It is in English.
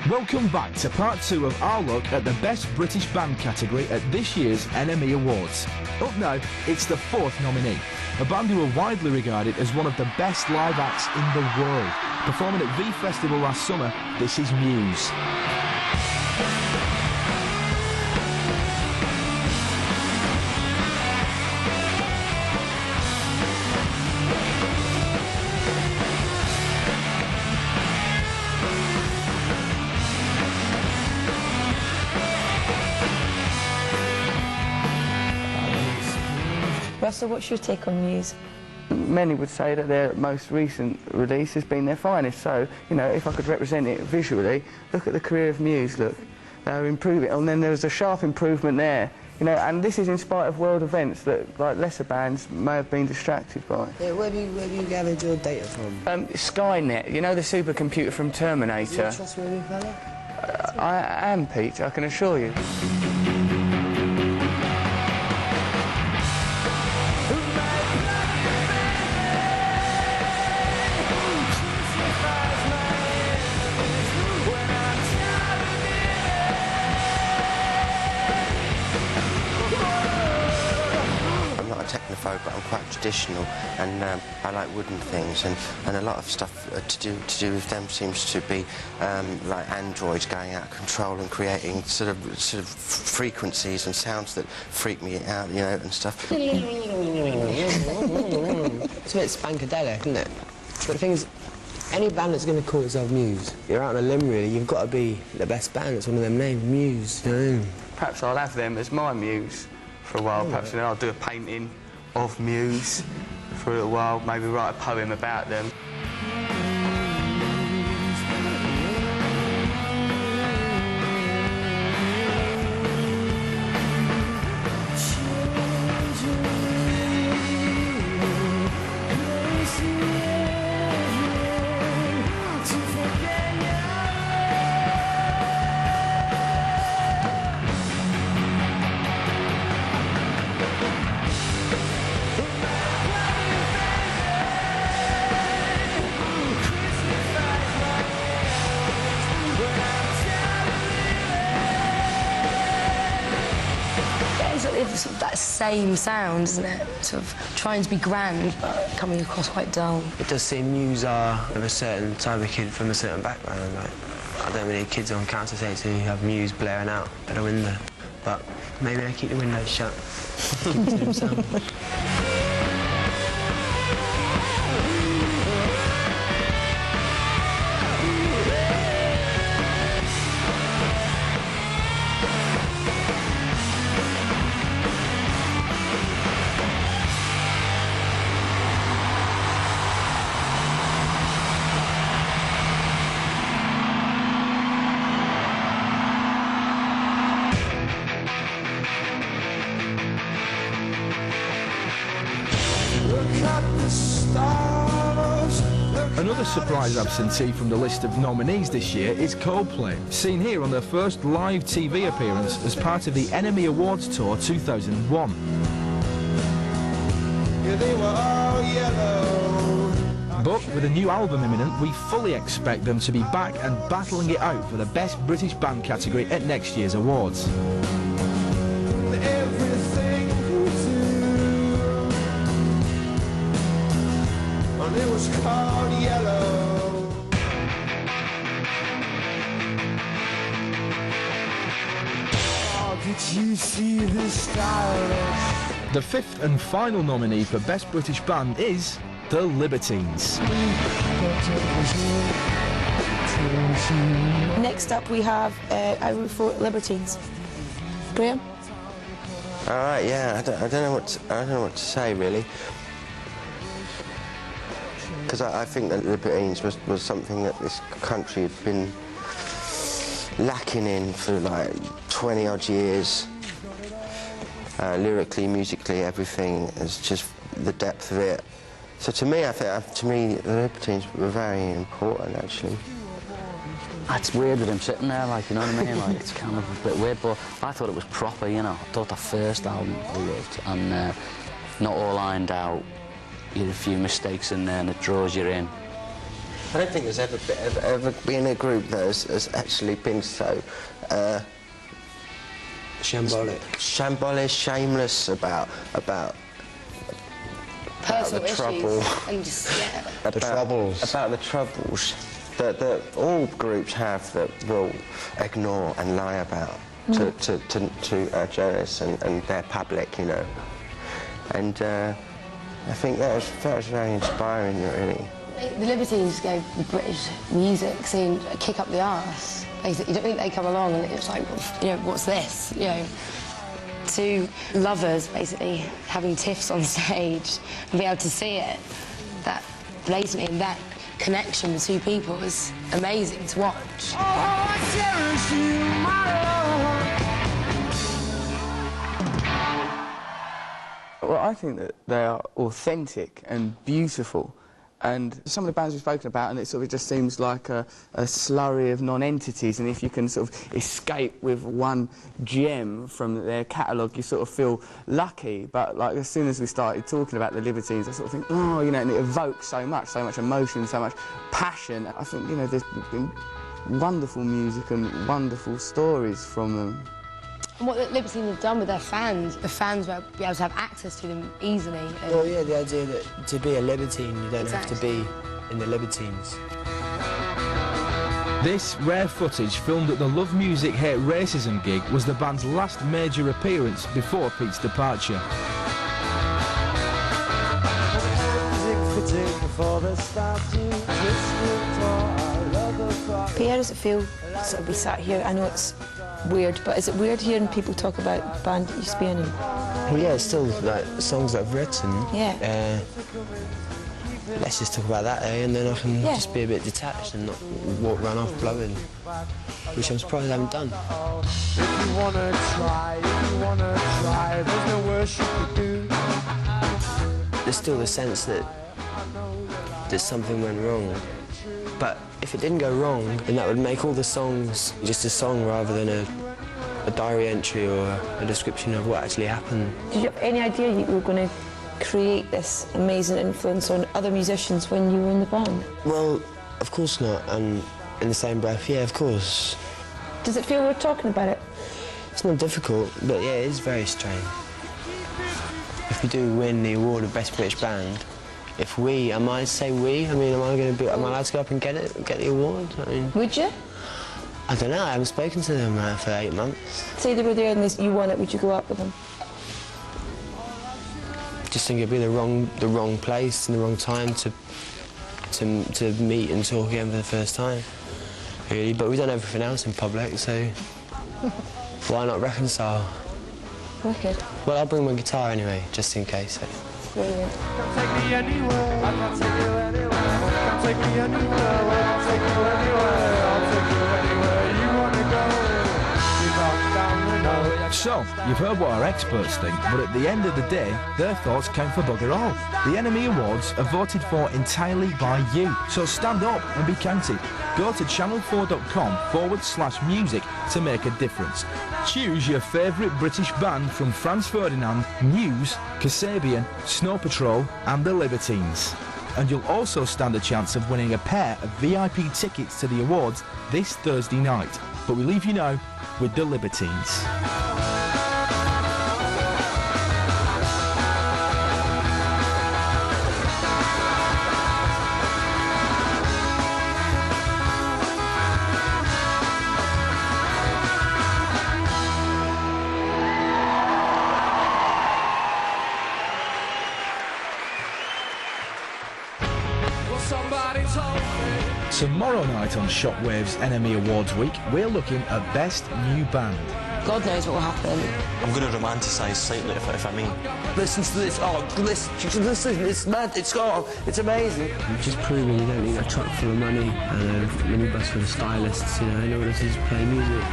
Welcome back to part 2 of our look at the Best British Band category at this year's NME Awards. Up now, it's the 4th nominee, a band who are widely regarded as one of the best live acts in the world. Performing at V Festival last summer, this is Muse. Russell, what's your take on Muse? Many would say that their most recent release has been their finest, so, you know, if I could represent it visually, look at the career of Muse, look. They're improving, and then there's a sharp improvement there, you know, and this is in spite of world events that, like, lesser bands may have been distracted by. Yeah, where do you gathered your data from? Skynet, you know the supercomputer from Terminator? Are you a trustworthy fella? I am, Pete, I can assure you. Technophobe, but I'm quite traditional, and I like wooden things, and a lot of stuff to do with them seems to be like androids going out of control and creating sort of frequencies and sounds that freak me out, you know, and stuff. It's a bit spankadelic, isn't it? But the thing is, any band that's going to call itself Muse, you're out on a limb really. You've got to be the best band. It's one of them names, Muse. You know? Perhaps I'll have them as my muse for a while. Perhaps then I'll do a painting of Muse for a little while, maybe write a poem about them. Sort of that same sound, isn't it? Sort of trying to be grand, but coming across quite dull. It does seem Muse are of a certain type of kid from a certain background. Like, I don't really kids on Council Estates who have Muse blaring out at the window. But maybe they keep the windows shut. Keep to themselves. Another surprise absentee from the list of nominees this year is Coldplay, seen here on their first live TV appearance as part of the NME Awards Tour 2001. Yeah, they were all yellow. But with a new album imminent, we fully expect them to be back and battling it out for the Best British Band category at next year's awards. Everything you do, and it was called Yellow. Oh, could you see the style? The 5th and final nominee for Best British Band is The Libertines. Next up we have I Root for Libertines. Graham? All right, yeah, I don't know what to say really, because I think that Libertines was something that this country had been lacking in for like 20 odd years. Lyrically, musically, everything is just the depth of it. So to me, the Libertines were very important, actually. It's weird with him sitting there, like, you know what I mean? Like, it's kind of a bit weird, but I thought it was proper, you know. I thought the first album I loved, and not all lined out. You had a few mistakes in there, and it draws you in. I don't think there's ever been a group that has actually been so shambolic, shameless about Personal the issues trouble. and just, yeah. About the troubles that all groups have that will ignore and lie about to journalists and their public, you know. And I think that was very inspiring, really. The Libertines gave the British music scene a kick up the arse. You don't think they come along and it's like, you know, what's this? You know, two lovers basically having tiffs on stage and be able to see it that blatantly, and that connection with two people is amazing to watch. Oh, I cherish you, my love. Well, I think that they are authentic and beautiful. And some of the bands we've spoken about, and it sort of just seems like a slurry of non-entities, and if you can sort of escape with one gem from their catalogue, you sort of feel lucky. But like as soon as we started talking about the Libertines, I sort of think, oh, you know, and it evokes so much emotion, so much passion. I think, you know, there's been wonderful music and wonderful stories from them. And what the Libertines have done with their fans, the fans will be able to have access to them easily. And well, yeah, the idea that to be a Libertine, you don't have to be in the Libertines. This rare footage filmed at the Love Music Hate Racism gig was the band's last major appearance before Pete's departure. Pete, how does it feel to sort of be sat here? I know it's weird, but is it weird hearing people talk about the band that you used to be in? Well, yeah, it's still like songs that I've written. Yeah. Let's just talk about that, and then I can just be a bit detached and not run off blowing, which I'm surprised I haven't done. If you wanna try, there's no worse you could do. There's still the sense that something went wrong, but if it didn't go wrong, then that would make all the songs just a song rather than a diary entry or a description of what actually happened. Did you have any idea you were going to create this amazing influence on other musicians when you were in the band? Well, of course not, and in the same breath, yeah, of course. Does it feel weird talking about it? It's not difficult, but yeah, it is very strange. If we do win the award of Best British Band, if we, am I say we? I mean, am I allowed to go up and get the award? I mean, would you? I don't know. I haven't spoken to them for 8 months. Say they were there and you won it. Would you go up with them? Just think it'd be the wrong place and the wrong time to meet and talk again for the first time. Really, but we've done everything else in public, so why not reconcile? Wicked. Well, I'll bring my guitar anyway, just in case. So. Brilliant. Take me anywhere, I can't take you anywhere. Take me anywhere, I'll take you anywhere. I'll take you anywhere you wanna go. You got down the road. So, you've heard what our experts think, but at the end of the day, their thoughts count for bugger all. The NME Awards are voted for entirely by you, so stand up and be counted. Go to channel4.com/music to make a difference. Choose your favourite British band from Franz Ferdinand, Muse, Kasabian, Snow Patrol and the Libertines. And you'll also stand a chance of winning a pair of VIP tickets to the awards this Thursday night. But we leave you now with the Libertines. Tomorrow night on Shockwave's NME Awards Week, we're looking at Best New Band. God knows what will happen. I'm going to romanticise slightly, if I may. Listen to this, listen, it's mad, it's amazing. You've just proven you don't need a truck full of money and a minibus full of stylists, you know, all this is play music.